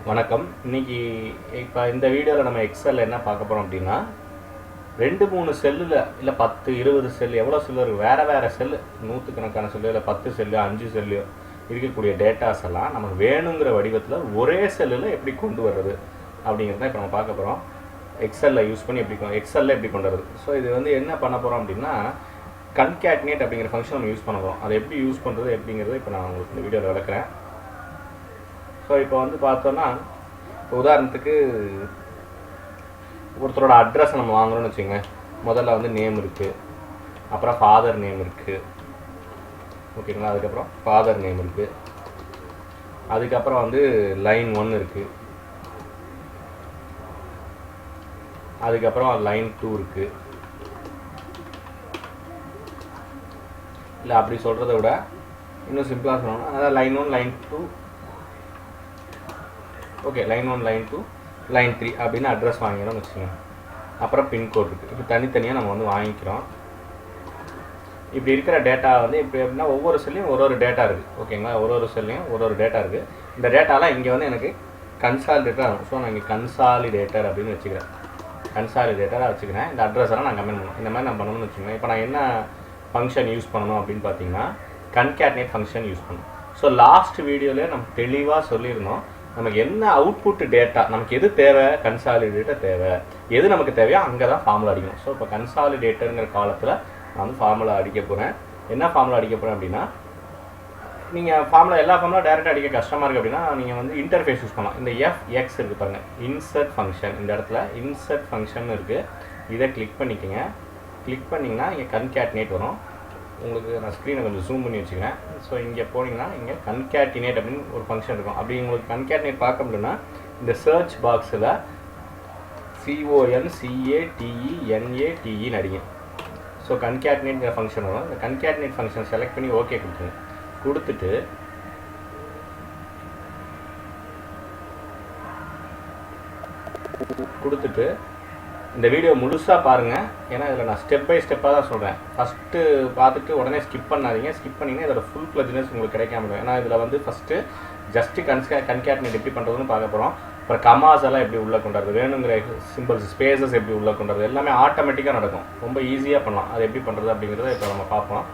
வணக்கம். இன்னைக்கு இப்போ இந்த வீடியோவில் நம்ம எக்ஸலில் என்ன பார்க்க போகிறோம் அப்படின்னா, 2-3 செல்லில் இல்லை 10-20 செல் எவ்வளோ செல்லு இருக்குது, வேறு செல்லு, நூற்றுக்கணக்கான செல்லு இல்லை 10 செல்லு 5 செல்லு இருக்கக்கூடிய டேட்டாஸ் எல்லாம் நமக்கு வேணுங்கிற வடிவத்தில் ஒரே செல்லில் எப்படி கொண்டு வர்றது அப்படிங்கிறத இப்போ நம்ம பார்க்க போகிறோம். எக்ஸலில் யூஸ் பண்ணி எக்ஸலில் எப்படி கொண்டு வர்றது. ஸோ இது வந்து என்ன பண்ண போகிறோம் அப்படின்னா, கன்கேட்னேட் அப்படிங்கிற ஃபங்க்ஷன் நம்ம யூஸ் பண்ண போகிறோம். அதை எப்படி யூஸ் பண்ணுறது அப்படிங்கிறத இப்போ நான் உங்களுக்கு இந்த வீடியோவில் விளக்குறேன். ஸோ இப்போ வந்து பார்த்தோன்னா, உதாரணத்துக்கு ஒருத்தரோட அட்ரஸ் நம்ம வாங்குறோம்னு வச்சுக்கோங்க. முதல்ல வந்து நேம் இருக்குது, அப்புறம் ஃபாதர் நேம் இருக்குது, ஓகேங்களா. அதுக்கப்புறம் ஃபாதர் நேம் இருக்குது, அதுக்கப்புறம் வந்து லைன் 1 இருக்குது, அதுக்கப்புறம் லைன் 2 இருக்குது. இல்லை அப்படி சொல்கிறத விட இன்னும் சிம்பிளாக சொல்லணும்னா, அதாவது line 1 line 2 okay, line 1 line 2 line 3 அப்படின்னு அட்ரஸ் வாங்கிக்கிறோம்னு வச்சுக்கோங்க. அப்புறம் பின்கோட் இருக்குது. இப்போ தனித்தனியாக நம்ம வந்து வாங்கிக்கிறோம். இப்படி இருக்கிற டேட்டா வந்து இப்போ எப்படின்னா, ஒவ்வொரு செல்லையும் ஒரு டேட்டா இருக்குது, ஓகேங்களா. ஒரு செல்லையும் ஒரு டேட்டா இருக்குது. இந்த டேட்டாலாம் இங்கே வந்து எனக்கு கன்சாலிடேட்டர் ஆகும். ஸோ நான் இங்கே கன்சாலிடேட்டர் அப்படின்னு வச்சுக்கிறேன். கன்சாலிடேட்டராக வச்சுக்கிறேன். இந்த அட்ரஸ் எல்லாம் நான் கமெண்ட் பண்ணணும். இந்த மாதிரி நான் பண்ணணும்னு வச்சுக்கோங்க. இப்போ நான் என்ன ஃபங்க்ஷன் யூஸ் பண்ணணும் அப்படின்னு பார்த்தீங்கன்னா, கன்கேட்னேட் ஃபங்க்ஷன் யூஸ் பண்ணணும். ஸோ லாஸ்ட் வீடியோவில் நம்ம தெளிவாக சொல்லியிருந்தோம், நமக்கு என்ன அவுட்புட் டேட்டா, நமக்கு எது தேவை, கன்சாலிடேட்டர் தேவை, எது நமக்கு தேவையோ அங்கே தான் ஃபார்முலா அடிக்கணும். ஸோ இப்போ கன்சாலிடேட்டருங்கிற காலத்தில் நான் வந்து ஃபார்முலா அடிக்க போகிறேன். என்ன ஃபார்முலா அடிக்க போகிறேன் அப்படின்னா, நீங்கள் எல்லா ஃபார்முலா டேரெக்டாக அடிக்க கஷ்டமாக இருக்குது அப்படின்னா, நீங்கள் வந்து இன்டர்ஃபேஸ் யூஸ் பண்ணலாம். இந்த எஃப்எக்ஸ் இருக்குது பாருங்கள், இன்சர்ட் ஃபங்க்ஷன். இந்த இடத்துல இன்சர்ட் ஃபங்க்ஷன் இருக்குது. இதை கிளிக் பண்ணிக்கோங்க. கிளிக் பண்ணிங்கன்னா இங்கே கன்கேட்னேட் வரும். உங்களுக்கு நான் ஸ்க்ரீனை கொஞ்சம் ஜூம் பண்ணி வச்சுக்கிறேன். ஸோ இங்கே போனீங்கன்னா இங்கே கன்கேட்டினேட் அப்படின்னு ஒரு ஃபங்க்ஷன் இருக்கும். அப்படி உங்களுக்கு கன்கேட்டினேட் பார்க்க முடியும்னா, இந்த சர்ச் பாக்ஸில் CONCATENATE அடிங்க. ஸோ கன்கேட்டினேட்ங்கிற ஃபங்க்ஷன் வரும். இந்த கன்கேட்டினேட் ஃபங்க்ஷன் செலக்ட் பண்ணி ஓகே கொடுத்துட்டு இந்த வீடியோ முழுசாக பாருங்கள். ஏன்னா இதில் நான் ஸ்டெப் பை ஸ்டெப்பாக தான் சொல்கிறேன். ஃபஸ்ட்டு பார்த்துட்டு உடனே ஸ்கிப் பண்ணாதீங்க. ஸ்கிப் பண்ணிங்கன்னா இதோட ஃபுல் ஃப்ளெஜ்னஸ் உங்களுக்கு கிடைக்காம இருக்கும். ஏன்னா இதில் வந்து ஃபஸ்ட்டு ஜஸ்ட்டு கன்கேட்னேட் எப்படி பண்ணுறதுன்னு பார்க்க போகிறோம். அப்புறம் கமாஸ் எல்லாம் எப்படி உள்ளே கொண்டுறது, வேணுங்கிற சிம்பிள்ஸ் ஸ்பேசஸ் எப்படி உள்ளே கொண்டுறது, எல்லாமே ஆட்டோமேட்டிக்காக நடக்கும். ரொம்ப ஈஸியாக பண்ணலாம். அது எப்படி பண்ணுறது அப்படிங்கிறத இப்போ நம்ம பார்ப்போம்.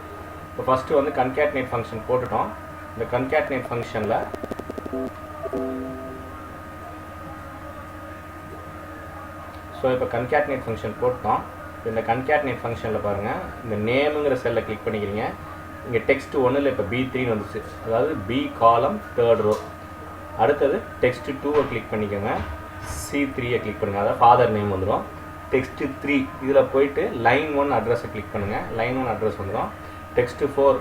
இப்போ ஃபஸ்ட்டு வந்து கன்கேட்னேட் ஃபங்க்ஷன் போட்டுட்டோம். இந்த கன்கேட்னேட் ஃபங்க்ஷனில் ஸோ இப்போ கன்கேட்னேட் ஃபங்க்ஷன் போட்டோம். இந்த கன்கேட்னேட் ஃபங்க்ஷனில் பாருங்கள், இந்த நேமுங்கிற செல்லில் கிளிக் பண்ணிக்கிறீங்க. இங்கே டெக்ஸ்ட் 1ல் இப்போ B3 வந்துச்சு, அதாவது B காலம் 3rd row. அடுத்தது டெக்ஸ்ட் 2வை கிளிக் பண்ணிக்கோங்க. C3யை கிளிக் பண்ணுங்கள், அதாவது ஃபாதர் நேம் வந்துடும். டெக்ஸ்ட் 3 இதில் போயிட்டு லைன் 1 அட்ரஸை கிளிக் பண்ணுங்கள். லைன் 1 அட்ரஸ் வந்துடும். டெக்ஸ்ட் 4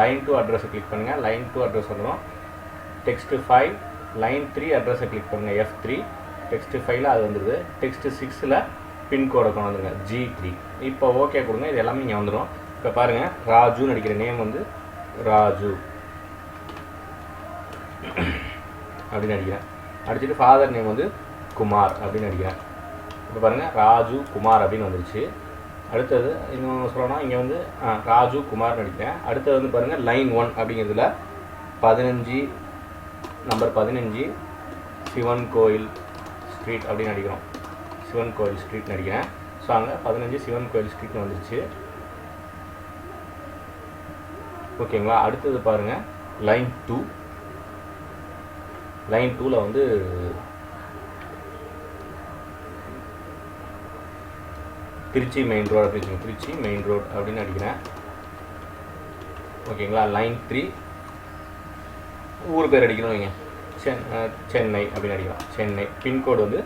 லைன் 2 அட்ரஸை கிளிக் பண்ணுங்கள். லைன் 2 அட்ரஸ் வந்துடும். டெக்ஸ்ட் 5 லைன் 3 அட்ரஸை கிளிக் பண்ணுங்கள், F3. டெக்ஸ்ட் 5ல் அது வந்துடுது. டெக்ஸ்ட் 6ல் பின்கோடை கொண்டு வந்துடுங்க, G3. இப்போ ஓகே கொடுங்க. இது எல்லாமே இங்கே வந்துடும். இப்போ பாருங்கள், ராஜுன்னு அடிக்கிற நேம் வந்து ராஜு அப்படின்னு அடிக்கிறேன். அடிச்சுட்டு ஃபாதர் நேம் வந்து குமார் அப்படின்னு அடிக்கிறேன். இப்போ பாருங்கள், ராஜு குமார் அப்படின்னு வந்துருச்சு. அடுத்தது இன்னும் சொல்லணும்னா, இங்கே வந்து ராஜு குமார்னு அடிக்கிறேன். அடுத்தது வந்து பாருங்கள், லைன் 1 அப்படிங்கிறதுல 15 நம்பர் 15 சிவன் கோயில் ஸ்ட்ரீட் அப்படின்னு அடிக்கிறோம். சிவன் கோயில் ஸ்ட்ரீட்னு அடிக்கிறேன். ஸோ அங்கே 15 சிவன் கோயில் ஸ்ட்ரீட்னு வந்துருச்சு, ஓகேங்களா. அடுத்தது பாருங்கள், லைன் 2. லைன் 2ல் வந்து திருச்சி மெயின் ரோடு அப்படின்னு, திருச்சி மெயின் ரோடு அப்படின்னு அடிக்கிறேன், ஓகேங்களா. லைன் 3 ஊர் பேர் அடிக்கணும், வைங்க, சென்னை அப்படின்னு அடிக்கலாம். சென்னை பின்கோடு வந்து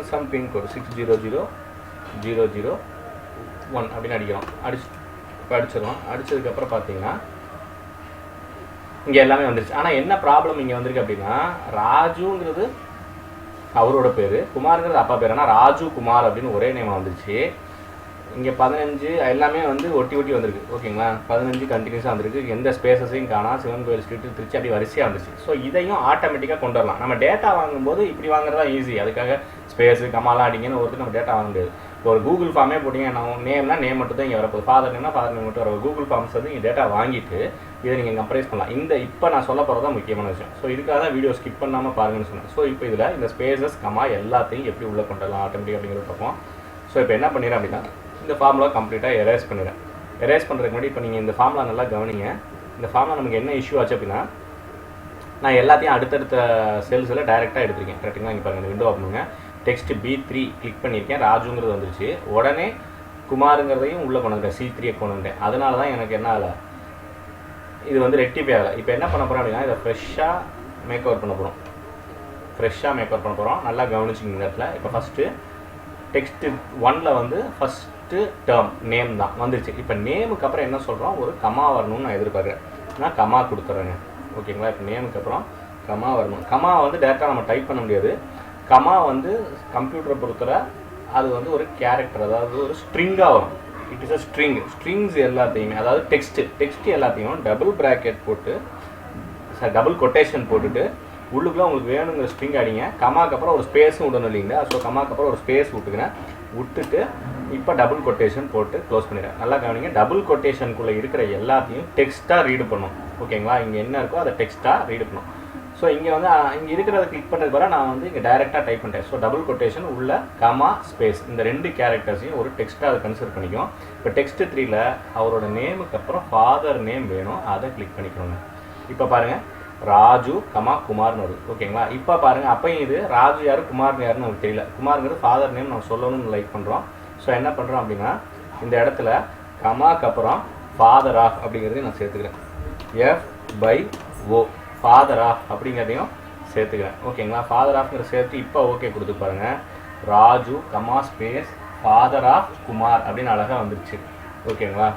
சம் பின்கோடு 600001 அப்படின்னு அடிக்கிறோம். இப்போ அடிச்சிடலாம். அடித்ததுக்கப்புறம் பார்த்தீங்கன்னா இங்கே எல்லாமே வந்துருச்சு. ஆனால் என்ன ப்ராப்ளம் இங்கே வந்திருக்கு அப்படின்னா, ராஜுங்கிறது அவரோட பேர், குமாருங்கிறது அப்பா பேர். ஆனால் ராஜு குமார் அப்படின்னு ஒரே நேமாக வந்துருச்சு. இங்கே 15 எல்லாமே வந்து ஒட்டி வந்திருக்கு, ஓகேங்களா. 15 கண்டினியூஸாக வந்துருக்கு. எந்த ஸ்பேசஸையும் காணாம். சிவன் கோயில் ஸ்ட்ரீட்டு திருச்சி அப்படி வரிசையாக வந்துச்சு. ஸோ இதையும் ஆட்டோமேட்டிக்காக கொண்டு வரலாம். நம்ம டேட்டா வாங்கும்போது இப்படி வாங்குறதா ஈஸி. அதுக்காக ஸ்பேஸு கமாலாம் அடிங்கன்னு ஒருத்தர் நம்ம டேட்டா வாங்க முடியாது. ஒரு கூகுள் ஃபார்மே போட்டிங்க, நான் நேம்னா நேம் மட்டும் தான் இங்கே வரப்போகுது, ஃபாதர் நேம்னா ஃபாதர் நேம் மட்டும் வர கூகுள் ஃபார்ம்ஸ் வந்து நீங்கள் டேட்டா வாங்கிட்டு இதை நீங்கள் கம்பரைஸ் பண்ணலாம். இப்போ நான் சொல்ல போகிறது தான் முக்கியமான விஷயம். ஸோ இதுக்காக தான் வீடியோ ஸ்கிப் பண்ணாமல் பாருங்கன்னு சொன்னேன். ஸோ இப்போ இதில் இந்த ஸ்பேசஸ் கமா எல்லாத்தையும் எப்படி உள்ளே கொண்டு வரலாம் ஆட்டோமேட்டிக் அப்படிங்கிறது பார்ப்போம். ஸோ இப்போ என்ன பண்ணிடுறேன் அப்படின்னா இந்த ஃபார்முலா கம்ப்ளீட்டாக எரேஸ் பண்ணிடுறேன். எரேஸ் பண்ணுறதுக்கு முன்னாடி இப்போ நீங்கள் இந்த ஃபார்முலா நல்லா கவனிங்க. இந்த ஃபார்முலா நமக்கு என்ன இஷ்யூ ஆச்சு அப்படின்னா நான் எல்லாத்தையும் அடுத்தடுத்த செல்ஸில் டைரெக்டாக எடுத்துருக்கேன். கரெக்டுங்களா? இங்கே பாருங்கள், இந்த விண்டோ பண்ணுங்க, டெக்ஸ்ட் B3 கிளிக் பண்ணியிருக்கேன், ராஜுங்கிறது வந்துருச்சு. உடனே குமாருங்கிறதையும் உள்ளே கொண்டு வந்துட்டேன், C3 கொண்டு வந்துட்டேன். அதனால தான் எனக்கு என்ன ஆகலை, இது வந்து ரெக்டிஃபை ஆகலை. இப்போ என்ன பண்ண போகிறோம் அப்படின்னா இதை ஃப்ரெஷ்ஷாக மேக் ஓவர் பண்ண போகிறோம். நல்லா கவனிச்சிங்க இந்த இடத்துல. இப்போ ஃபஸ்ட்டு டெக்ஸ்ட்டு 1ல் வந்து ஃபஸ்ட்டு டேர்ம் நேம் தான் வந்துருச்சு. இப்போ நேமுக்கு அப்புறம் என்ன சொல்கிறோம், ஒரு கமா வரணும்னு நான் எதிர்பார்க்குறேன். நான் கமா கொடுத்துட்றேங்க. ஓகேங்களா? இப்போ நேமுக்கு அப்புறம் கமா வரணும். கமா வந்து டேரெக்டாக நம்ம டைப் பண்ண முடியாது. கமா வந்து கம்ப்யூட்டரை பொறுத்தவரை அது வந்து ஒரு கேரக்டர், அதாவது ஒரு ஸ்ட்ரிங்காக வரும். இட் இஸ் அ ஸ்ட்ரிங்ஸ் எல்லாத்தையுமே, அதாவது டெக்ஸ்ட் எல்லாத்தையும் டபுள் ப்ராக்கெட் போட்டு டபுள் கொட்டேஷன் போட்டுட்டு உள்ளுக்குள்ளே உங்களுக்கு வேணுங்கிற ஸ்ட்ரிங் அடிங்க. கமாக்கு அப்புறம் ஒரு ஸ்பேஸும் விடணும் இல்லைங்களா? ஸோ கமாக்கு அப்புறம் ஒரு ஸ்பேஸ் விட்டுட்டு இப்போ டபுள் கொட்டேஷன் போட்டு க்ளோஸ் பண்ணிடுறேன். நல்லா கவனிங்க, டபுள் கொட்டேஷனுக்குள்ளே இருக்கிற எல்லாத்தையும் டெக்ஸ்ட்டாக ரீடு பண்ணும். ஓகேங்களா? இங்கே என்ன இருக்கோ அதை டெக்ஸ்ட்டாக ரீடு பண்ணும். ஸோ இங்கே வந்து இங்கே இருக்கிறத கிளிக் பண்ணுறது வர நான் வந்து இங்கே டைரெக்டாக டைப் பண்ணிட்டேன். ஸோ டபுள் கொட்டேஷன் உள்ள கமா ஸ்பேஸ் இந்த 2 கேரக்டர்ஸையும் ஒரு டெக்ஸ்ட்டாக அதை கன்சிடர் பண்ணிக்கும். இப்போ டெக்ஸ்ட் 3ல் அவரோட நேமுக்கு அப்புறம் ஃபாதர் நேம் வேணும், அதை கிளிக் பண்ணிக்கணுங்க. இப்போ பாருங்கள், ராஜு கமா குமார்னு வருது. ஓகேங்களா? இப்போ பாருங்கள், அப்பையும் இது ராஜு யார் குமார்னு யாருன்னு நமக்கு தெரியல. குமாருங்கிறது ஃபாதர் நேம் நம்ம சொல்லணும்னு லைக் பண்ணுறோம். ஸோ என்ன பண்ணுறோம் அப்படின்னா இந்த இடத்துல கமாக்கு அப்புறம் ஃபாதர் ஆஃப் அப்படிங்கிறதையும் நான் சேர்த்துக்கிறேன். F/O ஃபாதர் ஆஃப் அப்படிங்கிறதையும் சேர்த்துக்கிறேன். ஓகேங்களா? ஃபாதர் ஆஃப்ங்கிற சேர்த்து இப்போ ஓகே கொடுத்து பாருங்கள், Raju comma space father of Kumar அப்படின்னு அழகாக வந்துருச்சு. ஓகேங்களா?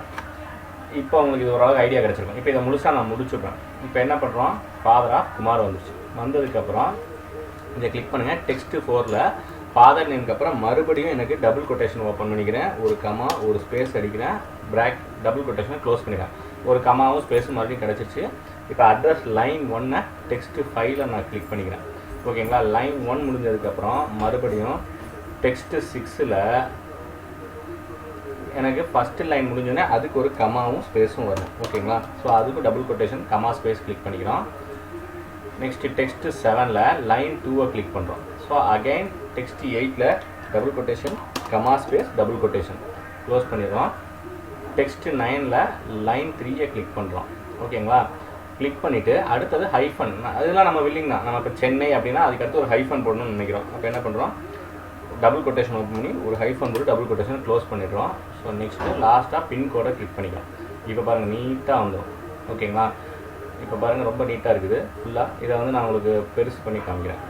இப்போ உங்களுக்கு இது ஓரளவுக்கு ஐடியா கிடச்சிருக்கும். இப்போ இதை முழுசாக நான் முடிச்சுட்றேன். இப்போ என்ன பண்ணுறோம், ஃபாதர் ஆஃப் குமார் வந்துருச்சு. வந்ததுக்கப்புறம் இதை கிளிக் பண்ணுங்கள். டெக்ஸ்ட் 4ல் ஃபாதர் நேமுக்கு அப்புறம் மறுபடியும் எனக்கு டபுள் கொட்டேஷன் ஓப்பன் பண்ணிக்கிறேன், ஒரு கமா ஒரு ஸ்பேஸ் அடிக்கிறேன், டபுள் கொட்டேஷனை க்ளோஸ் பண்ணிக்கிறேன், ஒரு கமாவும் ஸ்பேஸும் மறுபடியும் கிடச்சிருச்சு. இப்போ அட்ரஸ் லைன் 1 டெக்ஸ்ட் 5ல் நான் கிளிக் பண்ணிக்கிறேன். ஓகேங்களா? லைன் 1 முடிஞ்சதுக்கப்புறம் மறுபடியும் டெக்ஸ்ட் 6ல் எனக்கு ஃபஸ்ட்டு லைன் முடிஞ்சோடனே அதுக்கு ஒரு கமாவும் ஸ்பேஸும் வரும். ஓகேங்களா? ஸோ அதுக்கு double quotation comma space click பண்ணிக்கிறோம். நெக்ஸ்ட்டு டெக்ஸ்ட் 7ல் லைன் 2 கிளிக் பண்ணுறோம். ஸோ அகைன் டெக்ஸ்ட் 8ல் double quotation comma space double quotation close பண்ணிடுறோம். டெக்ஸ்ட் 9ல் லைன் 3 கிளிக் பண்ணுறோம். ஓகேங்களா? கிளிக் பண்ணிவிட்டு அடுத்தது ஹைஃபன், அதெல்லாம் நம்ம வில்லிங் தான். நம்ம இப்போ சென்னை அப்படின்னா அதுக்கடுத்து ஒரு ஹைஃபன் போடணும்னு நினைக்கிறோம். அப்போ என்ன பண்ணுறோம், டபுள் கொட்டேஷன் ஓப்பன் பண்ணி ஒரு ஹைஃபன் போட்டு டபுள் கொட்டேஷன் க்ளோஸ் பண்ணிடுறோம். ஸோ நெக்ஸ்ட்டு லாஸ்ட்டாக பின்கோடை கிளிக் பண்ணிக்கலாம். இப்போ பாருங்கள் நீட்டாக வந்துடும். ஓகேங்களா? இப்போ பாருங்கள் ரொம்ப நீட்டாக இருக்குது ஃபுல்லாக. இதை வந்து நான் உங்களுக்கு பெருசு பண்ணி காமிக்கிறேன்.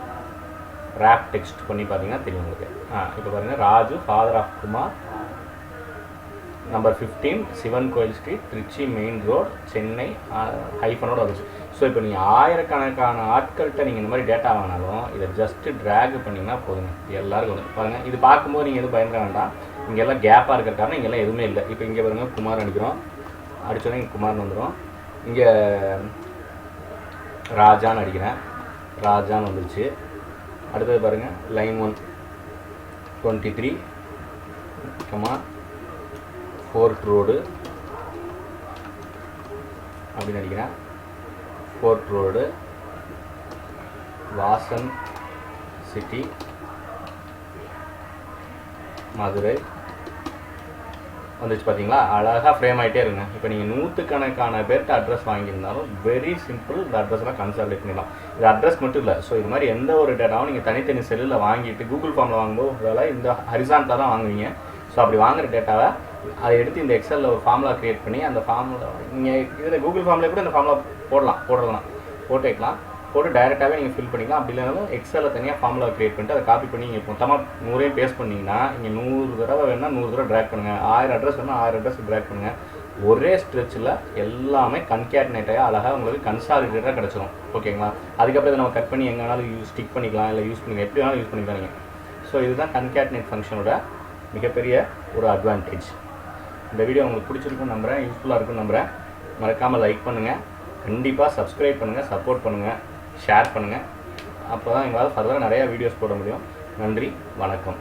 ரேப் டெக்ஸ்ட் பண்ணி பார்த்தீங்கன்னா தெரியும் உங்களுக்கு. இப்போ பாருங்கள், Raju father of Kumar, number 15 Sivan Koil street, Trichy main road, Chennai, ஹைஃபனோட வந்துச்சு. ஸோ இப்போ நீங்கள் ஆயிரக்கணக்கான ஆட்கள்கிட்ட நீங்கள் இந்த மாதிரி டேட்டா வாங்கினாலும் இதை ஜஸ்ட்டு ட்ராக் பண்ணிங்கன்னா போதுங்க, எல்லாருக்கும் வந்து பாருங்கள். இது பார்க்கும்போது நீங்கள் எதுவும் பயன்பட வேண்டாம். இங்கே எல்லாம் கேப்பாக இருக்கிற காரணம் இங்கெல்லாம் எதுவுமே இல்லை. இப்போ இங்கே பாருங்கள் குமார் அடிக்கிறோம், அடித்தோடனே இங்கே குமார்னு வந்துடும். இங்கே ராஜான்னு அடிக்கிறேன், ராஜான்னு வந்துருச்சு. அடுத்தது பாருங்கள், லைன் 1 23 ஃபோர்ட் ரோடு அப்படின்னு அடிக்கிறேன். Fort road, Vasan city, Madurai வந்துச்சு. பார்த்தீங்களா? அழகாக ஃப்ரேம் ஆகிட்டே இருங்க. இப்போ நீங்கள் 100கணக்கான பேர்கிட்ட அட்ரஸ் வாங்கியிருந்தாலும் வெரி சிம்பிள், இந்த அட்ரஸ்லாம் கன்சாலிடேட் பண்ணிடலாம். இது அட்ரஸ் மட்டும் இல்லை. ஸோ இது மாதிரி எந்த ஒரு டேட்டாவும் நீங்கள் தனித்தனி செல்லில் வாங்கிட்டு கூகுள் ஃபார்மில் வாங்கும்போது அதெல்லாம் இந்த ஹரிசான்ட்டாக தான் வாங்குவீங்க. ஸோ அப்படி வாங்குகிற டேட்டாவை அதை எடுத்து இந்த எக்ஸலில் ஒரு ஃபார்முலா க்ரியேட் பண்ணி அந்த ஃபார்முலா நீங்கள் இதில் கூகுள் ஃபார்மில் கூட இந்த ஃபார்முலா போட்டு வைக்கலாம், போட்டு டைரெக்டாகவே நீங்கள் ஃபில் பண்ணிக்கலாம். அப்படி இல்லைனாலும் எக்ஸலில் தனியாக ஃபார்முலா க்ரியேட் பண்ணிட்டு அதை காப்பி பண்ணி நீங்கள் மொத்தமாக 100 பேஸ்ட் பண்ணிங்கன்னா இங்கே 100 தடவை வேணால் 100 தடவை ட்ராக் பண்ணுங்கள், 1000 அட்ரஸ் வேணால் 1000 அட்ரஸ் ட்ராக் பண்ணுங்கள். ஒரே ஸ்ட்ரெச்சில் எல்லாமே கன்கேட்னேட்டாக அழகாக உங்களுக்கு கன்சாலிடேட்டாக கிடச்சிடும். ஓகேங்களா? அதுக்கப்புறம் இதை நம்ம கட் பண்ணி எங்கே வேணாலும் ஸ்டிக் பண்ணிக்கலாம், இல்லை யூஸ் பண்ணிக்கலாம், எப்படி வேணாலும் யூஸ் பண்ணிக்கலாம் நீங்கள். ஸோ இதுதான் கன்கேட்னேட் ஃபங்க்ஷனோட மிகப்பெரிய ஒரு அட்வான்டேஜ். இந்த வீடியோ உங்களுக்கு பிடிச்சிருக்குன்னு நம்புகிறேன், யூஸ்ஃபுல்லாக இருக்குன்னு நம்புகிறேன். மறக்காமல் லைக் பண்ணுங்கள், கண்டிப்பாக சப்ஸ்கிரைப் பண்ணுங்கள், சப்போர்ட் பண்ணுங்கள், ஷேர் பண்ணுங்கள். அப்போ தான் எங்களால் ஃபர்தராக நிறையா வீடியோஸ் போட முடியும். நன்றி, வணக்கம்.